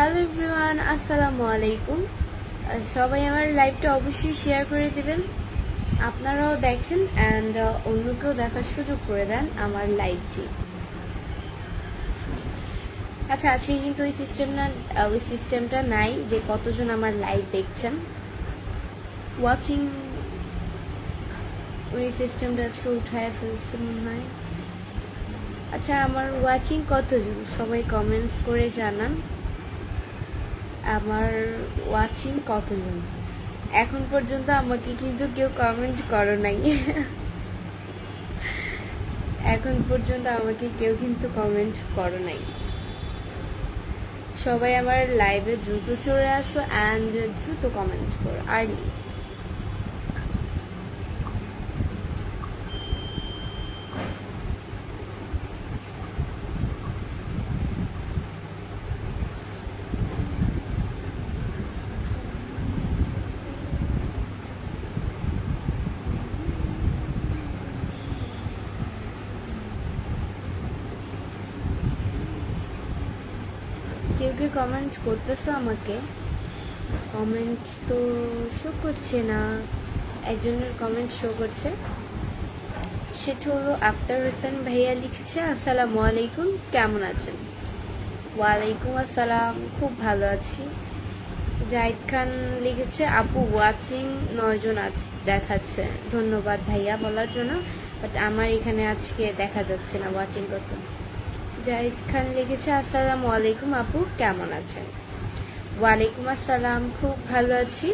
Hello everyone, আসসালামু আলাইকুম। সবাই আমার লাইভটা অবশ্যই শেয়ার করে দিবেন, আপনারাও দেখেন অ্যান্ড অন্যকেও দেখার সুযোগ করে দেন আমার লাইভটি। আচ্ছা, আজকে কিন্তু ওই সিস্টেমটা নাই যে কতজন আমার লাইভ দেখছেন, ওয়াচিং। ওই সিস্টেমটা আজকে উঠায় ফেলছে মনে হয়। আচ্ছা, আমার ওয়াচিং কতজন সবাই কমেন্টস করে জানান। আমার ওয়াচিং কতজন এখন পর্যন্ত আমাকে কিন্তু কেউ কমেন্ট করো নাই। এখন পর্যন্ত আমাকে কেউ কিন্তু কমেন্ট করো নাই। সবাই আমার লাইভে দ্রুত চলে আসো অ্যান্ড দ্রুত কমেন্ট করো আর্লি। কেউ কেউ কমেন্ট করতেছো আমাকে, কমেন্ট তো শো করছে না। একজনের কমেন্ট শো করছে, সেটা হলো আক্তার হোসেন ভাইয়া লিখেছে, আসসালামু আলাইকুম, কেমন আছেন? ওয়ালাইকুম আসসালাম, খুব ভালো আছি। জাহিদ খান লিখেছে, আপু ওয়াচিং 9 জন দেখাচ্ছে। ধন্যবাদ ভাইয়া বলার জন্য, বাট আমার এখানে আজকে দেখা যাচ্ছে না ওয়াচিং কত। জাহিদ খান লিখেছে, আসসালামু আলাইকুম আপু, কেমন আছেন? ওয়ালাইকুম আসসালাম, খুব ভালো আছি।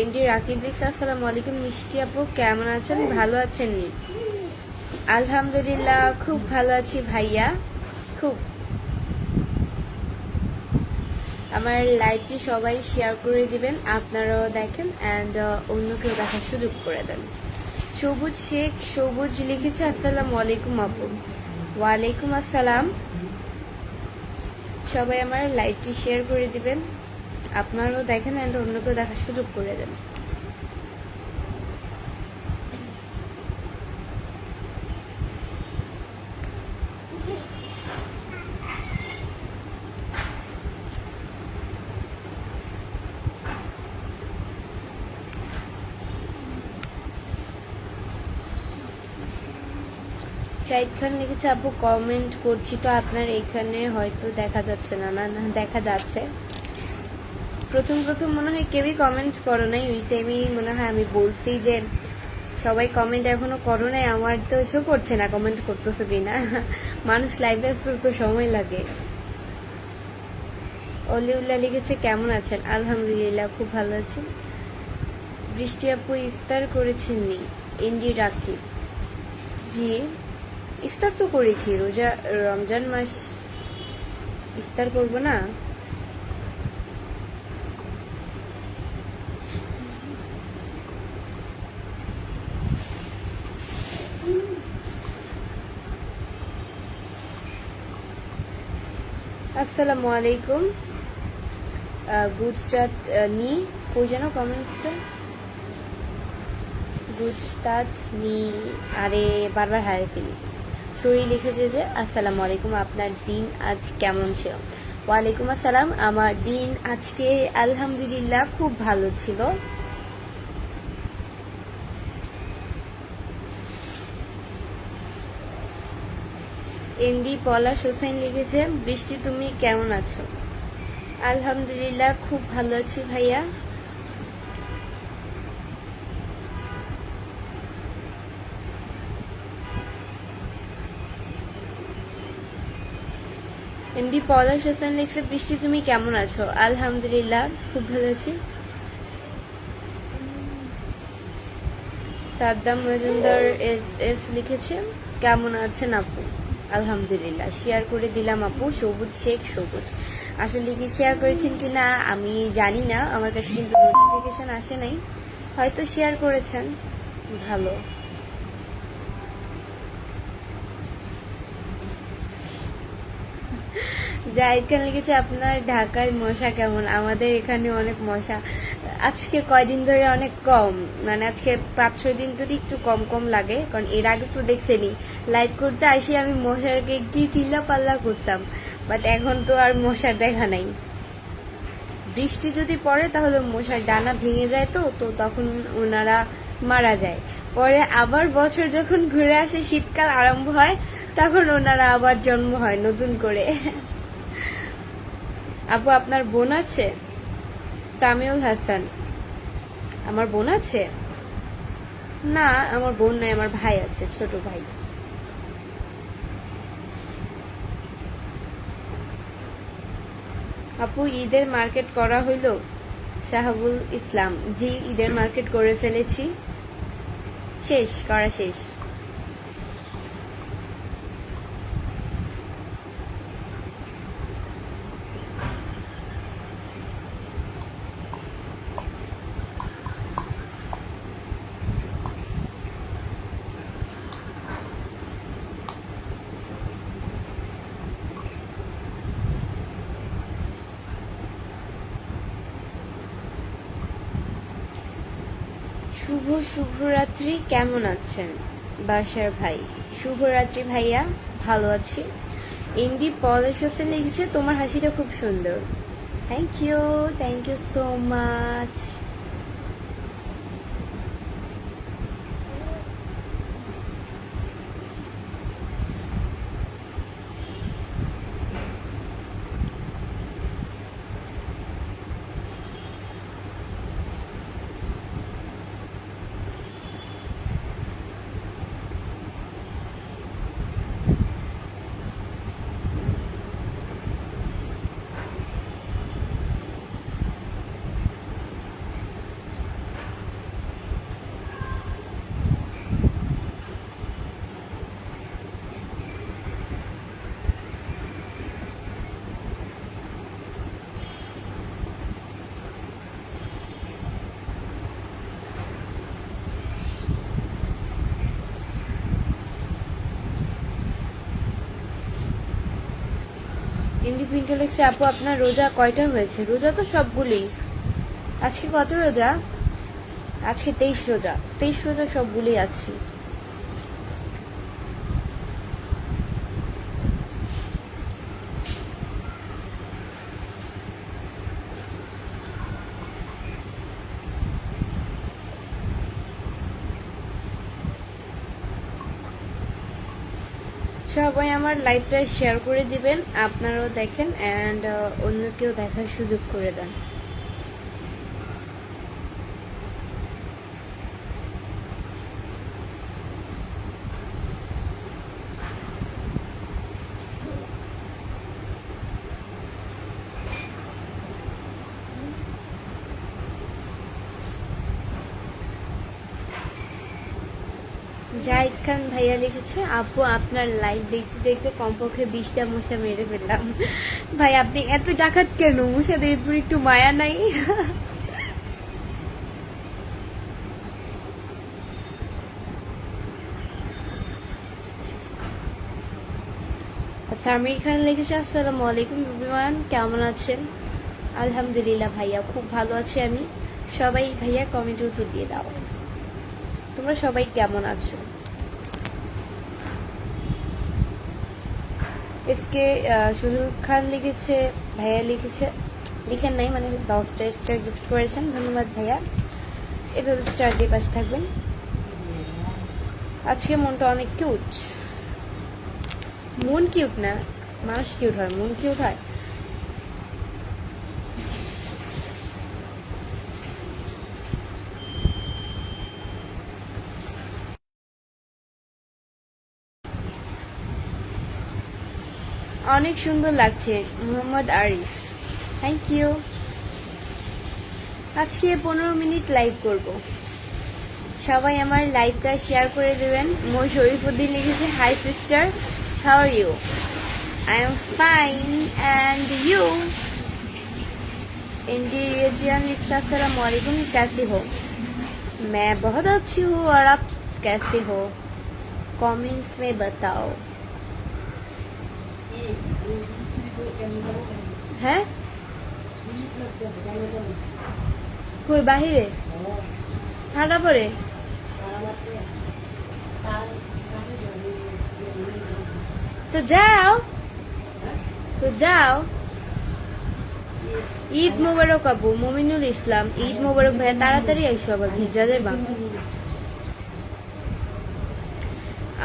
এমডি রাকিব লিখছে, আসসালামু আলাইকুম মিষ্টি আপু, কেমন আছেন? ভালো আছেন নি? আলহামদুলিল্লাহ, খুব ভালো আছি ভাইয়া। খুব আমার লাইভটি সবাই শেয়ার করে দিবেন, আপনারাও দেখেন অ্যান্ড অন্যকেও দেখার সুযোগ করে দেন। সবুজ শেখ সবুজ লিখেছে, আসসালামু আলাইকুম আপু। ওয়ালাইকুম আসসালাম। সবাই আমার লাইভটি শেয়ার করে দিবেন, আপনারাও দেখেন অ্যান্ড অন্যকেও দেখার সুযোগ করে দেন। জাহিদ খান লিখেছে, আপু কমেন্ট করছি তো আপনার এখানে হয়তো দেখা যাচ্ছে না। না না, দেখা যাচ্ছে। প্রথম মনে হয় কেউই কমেন্ট করো নাই, ওই টাইমেই মনে হয় আমি বলছি যে সবাই কমেন্ট এখনো করো নাই। আমার তো শো করছে না কমেন্ট করতেছো কিনা। মানুষ লাইভে আসতে তো সময় লাগে। অলিউল্লাহ লিখেছে, কেমন আছেন? আলহামদুলিল্লাহ, খুব ভালো আছি। বৃষ্টি আপু ইফতার করেছেন নি? এনডি রাকিব, জি ইফতার তো করেছি, রোজা রমজান মাস, ইফতার করব না? আসসালামু আলাইকুম। গুজরাট নি কই যেন কমেন্টসটা, গুজরাট নি, আরে বারবার হারিয়ে ফেলি। সরি লিখেছে যে, আসসালামু আলাইকুম, আপনার দিন আজ কেমন ছিল? ওয়ালাইকুম আসসালাম, আমার দিন আজকে আলহামদুলিল্লাহ খুব ভালো ছিল। এমডি পলাশ হোসেন লিখেছে, বৃষ্টি তুমি কেমন আছো? আলহামদুলিল্লাহ, খুব ভালো আছি ভাইয়া। এমডি পলাশ হোসেন লিখছে, বৃষ্টি তুমি কেমন আছো? আলহামদুলিল্লাহ, খুব ভালো আছি। সাদ্দাম মজুমদার এস লিখেছে, কেমন আছেন আপু? আলহামদুলিল্লাহ, শেয়ার করে দিলাম আপু। সবুজ শেখ সবুজ, আসলে কি শেয়ার করেছেন কি না আমি জানি না, আমার কাছে কিন্তু নোটিফিকেশন আসে নাই, হয়তো শেয়ার করেছেন। ভালো। জাহিদ খান লিখেছে, আপনার ঢাকায় মশা কেমন? আমাদের এখানে অনেক মশা, আজকে কয়দিন ধরে অনেক কম, মানে আজকে 5-6 দিন ধরে একটু কম কম লাগে, কারণ এর আগে তো দেখছেনি লাইভ করতে আসি আমি মশাকে কি চিল্লা পাল্লা করতাম, বাট এখন তো আর মশার দেখা নাই। বৃষ্টি যদি পড়ে তাহলে মশার ডানা ভেঙে যায়, তো তো তখন ওনারা মারা যায়। পরে আবার বছর যখন ঘুরে আসে, শীতকাল আরম্ভ হয়, তখন ওনারা আবার জন্ম হয় নতুন করে। আপু আপনার বোন আছে? তামিউল হাসান, আমার বোন আছে? না, আমার বোন নাই, আমার ভাই আছে, ছোট ভাই। আপু ঈদের মার্কেট করা হইল? শাহাবুল ইসলাম, জি ঈদের মার্কেট করে ফেলেছি, শেষ করা শেষ। শুভরাত্রি, কেমন আছেন বাসার ভাই? শুভরাত্রি ভাইয়া, ভালো আছি। এমডি পলাশ হোসেন লিখেছে তোমার হাসিটা খুব সুন্দর। Thank you so much. MD Pintu লিখছে আপু আপনার রোজা কয়টা হয়েছে? রোজা তো সবগুলি। আজকে কত রোজা? আজকে 23 রোজা। 23 রোজা সবগুলি আছি। সবাই আমার লাইভটা শেয়ার করে দিবেন, আপনারাও দেখেন অ্যান্ড অন্যকেও দেখার সুযোগ করে দেন। জাহিদ খান ভাইয়া লিখেছে আপু আপনার লাইভ দেখতে দেখতে কমপক্ষে 20টা মশা মেরে ফেললাম। ভাই আপনি এত ডাকাত কেন? মশাদের উপর একটু মায়া নাই? সামির খান লিখেছে আসসালামু আলাইকুম এভরিওয়ান, কেমন আছেন? আলহামদুলিল্লাহ ভাইয়া, খুব ভালো আছি আমি। সবাই ভাইয়া কমেন্টে উত্তর দিয়ে দাও, তোমরা সবাই কেমন আছো? এসকে সুহেল খান লিখেছে ভাইয়া লিখেছে, লিখেন নাই মানে 10টা স্টার গিফট করেছেন, ধন্যবাদ ভাইয়া। এভাবে স্টার দিয়ে পাশে থাকবেন। আজকে মনটা অনেক কিউট। মন কিউট না, মানুষ কিউট হয়, মন কিউট হয়। অনেক সুন্দর লাগছে মোহাম্মদ আরিফ, থ্যাংক ইউ। আজকে 15 মিনিট লাইভ করব, সবাই আমার লাইভটা শেয়ার করে দেবেন। মোর শরীফুদ্দিন লিখেছে hi sister, how are you? I am fine and you? एंडी रियाजियान लिखता अस्सलाम वालेकुम, कैसे हो? मैं बहुत अच्छी हूँ और आप कैसे हो? कमेंट्स में बताओ। হ্যাঁ কই বাহিরে ঠান্ডা পড়ে? তো যাও, তো যাও। ঈদ মোবারক আপু, মমিনুল ইসলাম। ঈদ মোবারক ভাইয়া, তাড়াতাড়ি আইসো, আবার ভিজা দেবা।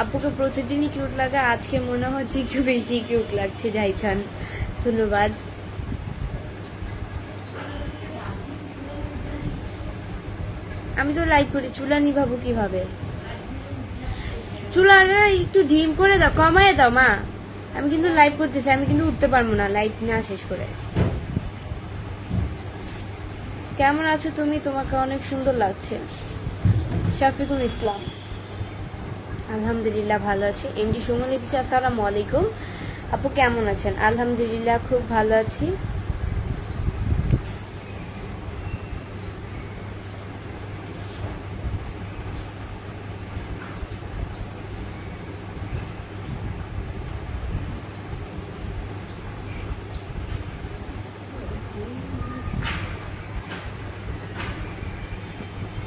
আপুকে প্রতিদিনই কিউট লাগে, আজকে মনে হচ্ছে একটু বেশি কিউট লাগছে। জাহিদ খান, ধন্যবাদ। আমি তো লাইভ করি, চুলা নিভাবো কিভাবে? চুলাটা একটু ডিম করে দাও, কমায় দাও মা। আমি কিন্তু লাইভ করতেছি, আমি কিন্তু উঠতে পারবো না লাইভ না শেষ করে। কেমন আছো তুমি? তোমাকে অনেক সুন্দর লাগছে। শফিকুল ইসলাম, আলহামদুলিল্লাহ ভালো আছি। এমডি সুমন লিখেছে আসসালামু আলাইকুম আপু, কেমন আছেন? আলহামদুলিল্লাহ খুব ভালো আছি।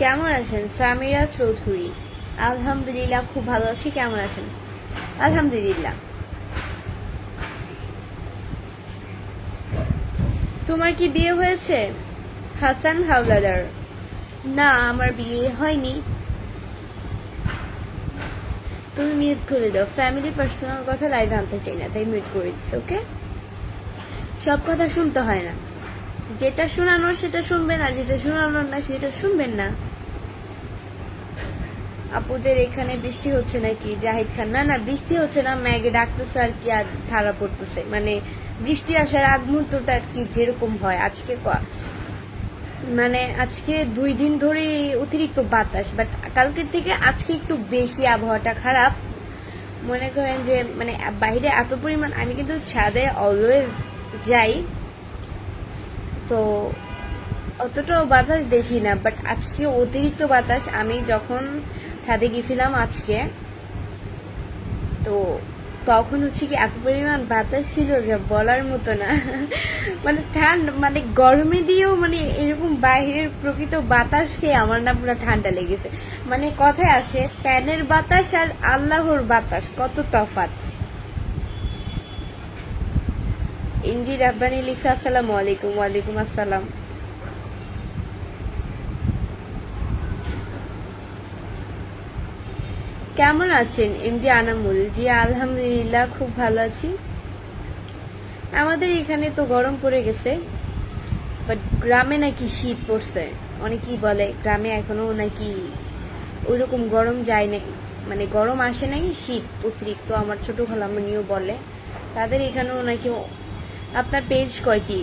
কেমন আছেন? সামিরা চৌধুরী, আলহামদুলিল্লাহ খুব ভালো আছি। কেমন আছেন? আলহামদুলিল্লাহ। তোমার কি বিয়ে হয়েছে? হাসান হাওলাদার, না আমার বিয়ে হয়নি। তুমি মিউট করে দাও, ফ্যামিলি পার্সোনাল কথা লাইভে আনতে চাই না, তাই মিউট করে দিচ্ছি। ওকে, সব কথা শুনতে হয় না, যেটা শোনানোর সেটা শুনবেন, আর যেটা শোনানোর না সেটা শুনবেন না। আপুদের এখানে বৃষ্টি হচ্ছে নাকি? জাহিদ খান, না না বৃষ্টি হচ্ছে না, ম্যাগে ডাকতেছে আর কি, আর ধারা পড়তেছে। মানে বৃষ্টি আসার আগ মুহূর্তটা আর কি যেরকম হয়। আজকে মানে আজকে 2 দিন ধরে অতিরিক্ত বাতাস, বাট কালকের থেকে আজকে একটু বেশি আবহাওয়াটা খারাপ। মনে করেন যে মানে বাইরে এত পরিমাণ, আমি কিন্তু ছাদে অলওয়েজ যাই, তো অতটাও বাতাস দেখি না, বাট আজকে অতিরিক্ত বাতাস। আমি যখন ছাদে গেছিলাম আজকে, তো তখন হচ্ছে কি এত পরিমাণ বাতাস ছিল যা বলার মতো না। মানে ঠান্ডা, মানে গরমে দিয়েও মানে এরকম বাইরের প্রকৃত বাতাস খেয়ে আমার না পুরো ঠান্ডা লেগেছে। মানে কথায় আছে, ফ্যানের বাতাস আর আল্লাহর বাতাস কত তফাৎ। ইন্দি রাব্বানি লিখছে আসসালামু আলাইকুম। ওয়ালাইকুম আসসালাম। কেমন আছেন এমডি আনামুল? জি আলহামদুলিল্লাহ খুব ভালো আছি। আমাদের এখানে তো গরম পড়ে গেছে, বাট গ্রামে নাকি শীত পড়ছে। অনেকেই বলে গ্রামে এখনো নাকি ওইরকম গরম যায় নাই, মানে গরম আসে নাই, শীত অতিরিক্ত। আমার ছোট খালামণিও বলে তাদের এখানেও নাকি। আপনার পেজ কয়টি?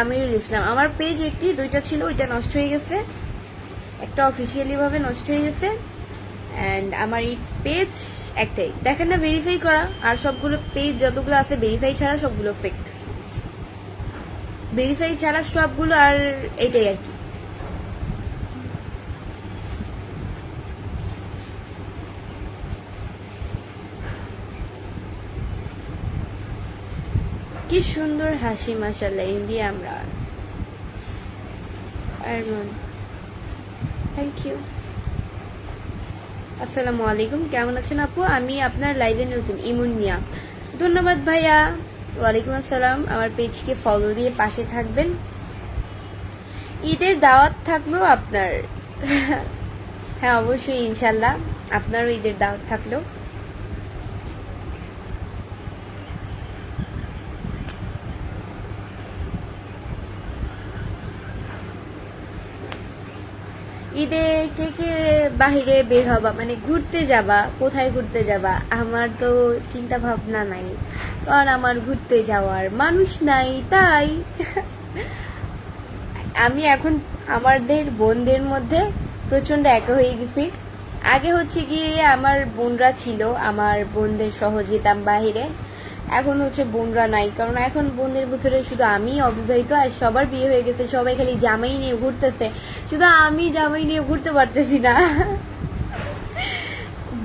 আমিরুল ইসলাম, আমার পেজ একটি, 2টা ছিল, ওইটা নষ্ট হয়ে গেছে। একটা অফিসিয়ালি ভাবে নষ্ট হয়ে গেছে, অ্যান্ড আমার এই পেজ একটাই, দেখেন না, ভেরিফাই করা। আর সবগুলো পেজ যতগুলো আছে ভেরিফাই ছাড়া সবগুলো ফেক, ভেরিফাই ছাড়া সবগুলো। আর এটাই আর কি। কি সুন্দর হাসি, মাশাআল্লাহ। ইন্ডিয়া আমরা, আরমান, থ্যাংক ইউ। আসসালামু আলাইকুম, কেমন আছেন আপু? আমি আপনার লাইভে নতুন। ইমন মিয়া, ধন্যবাদ ভাইয়া। ওয়ালাইকুম আসসালাম। আমার পেজকে ফলো দিয়ে পাশে থাকবেন। ঈদের দাওয়াত থাকলো আপনার? হ্যাঁ অবশ্যই, ইনশাল্লাহ আপনারও ঈদের দাওয়াত থাকলো। ঈদে কে কে বাহিরে বের হবা, মানে ঘুরতে যাবা? কোথায় ঘুরতে যাবা? আমার তো চিন্তা ভাবনা নাই, কারণ আমার ঘুরতে যাওয়ার মানুষ নাই, তাই আমি এখন আমাদের বোনদের মধ্যে প্রচন্ড একা হয়ে গেছি। আগে হচ্ছে গিয়ে আমার বোনরা ছিল, আমার বোনদের সহ যেতাম বাহিরে। এখন হচ্ছে বোনরা নাই, কারণ এখন বোনদের ভিতরে শুধু আমি অবিবাহিত, আর সবার বিয়ে হয়ে গেছে, সবাই খালি জামাই নিয়ে ঘুরতেছে, শুধু আমি জামাই নিয়ে ঘুরতে পারতেছি না।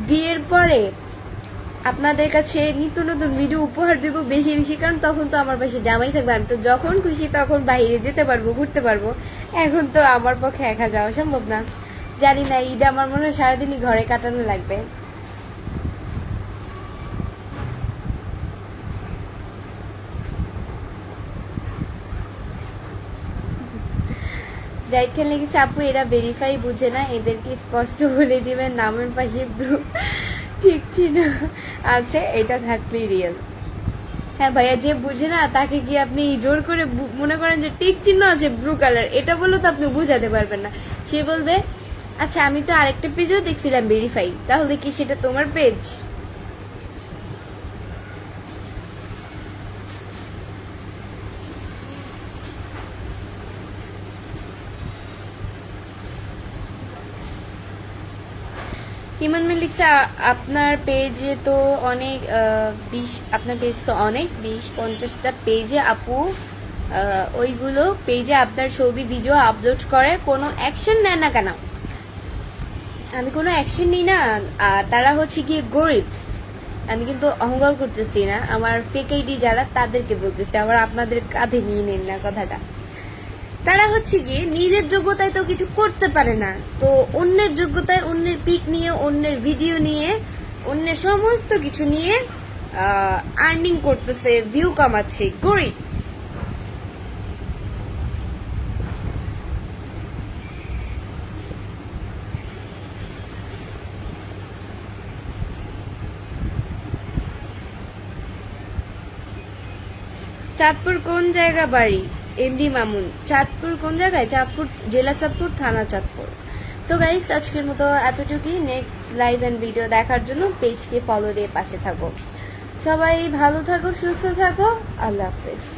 বিয়ের পরে আপনাদের কাছে নিত্য নতুন ভিডিও উপহার দেবো বেশি বেশি, কারণ তখন তো আমার পাশে জামাই থাকবে, আমি তো যখন খুশি তখন বাইরে যেতে পারবো, ঘুরতে পারবো। এখন তো আমার পক্ষে একা যাওয়া সম্ভব না। জানি না, ঈদে আমার মনে হয় সারাদিনই ঘরে কাটানো লাগবে। যাইতে লিখেছে আপু এরা ভেরিফাই বুঝে না, এদেরকে স্পষ্ট বলে দিবেন নামের পাশে ব্লু ঠিক ছিল আছে, এটা থাকলেই রিয়েল। হ্যাঁ ভাইয়া, যে বুঝে না তাকে কি আপনি জোর করে মনে করেন যে টিক চিহ্ন আছে ব্লু কালার এটা বলে তো আপনি বুঝাতে পারবেন না। সে বলবে আচ্ছা আমি তো আরেকটা পেজও দেখছিলাম ভেরিফাই, তাহলে কি সেটা তোমার পেজ? হিমান লিখছে আপনার পেজে তো অনেক 20, আপনার পেজ তো অনেক 20-50টা পেজে আপু ওইগুলো পেজে আপনার ছবি ভিডিও আপলোড করে, কোনো অ্যাকশন নেয় না কেন? আমি কোনো অ্যাকশন নিই না, তারা হচ্ছে গিয়ে গরিব। আমি কিন্তু অহংকার করতেছি না, আমার ফেক আইডি যারা তাদেরকে বলতেছি, আবার আপনাদের কাঁধে নিয়ে নেন না কথাটা। তারা হচ্ছে গিয়ে নিজের যোগ্যতায় তো কিছু করতে পারে না, তো অন্যের যোগ্যতায় অন্যের পিক নিয়ে অন্যের ভিডিও নিয়ে অন্যের সমস্ত কিছু নিয়ে আর্নিং করতেছে, ভিউ কামাচ্ছে, গরিব। চাঁদপুর কোন জায়গা বাড়ি? এমডি মামুন। চাঁদপুর কোন জায়গায়? চাঁদপুর জেলা চাঁদপুর, থানা চাঁদপুর। তো গাইস আজকের মতো এতটুকুই। নেক্সট লাইভ এন্ড ভিডিও দেখার জন্য পেজকে ফলো দিয়ে পাশে থাকো। সবাই ভালো থাকো, সুস্থ থাকো, আল্লাহ হাফেজ।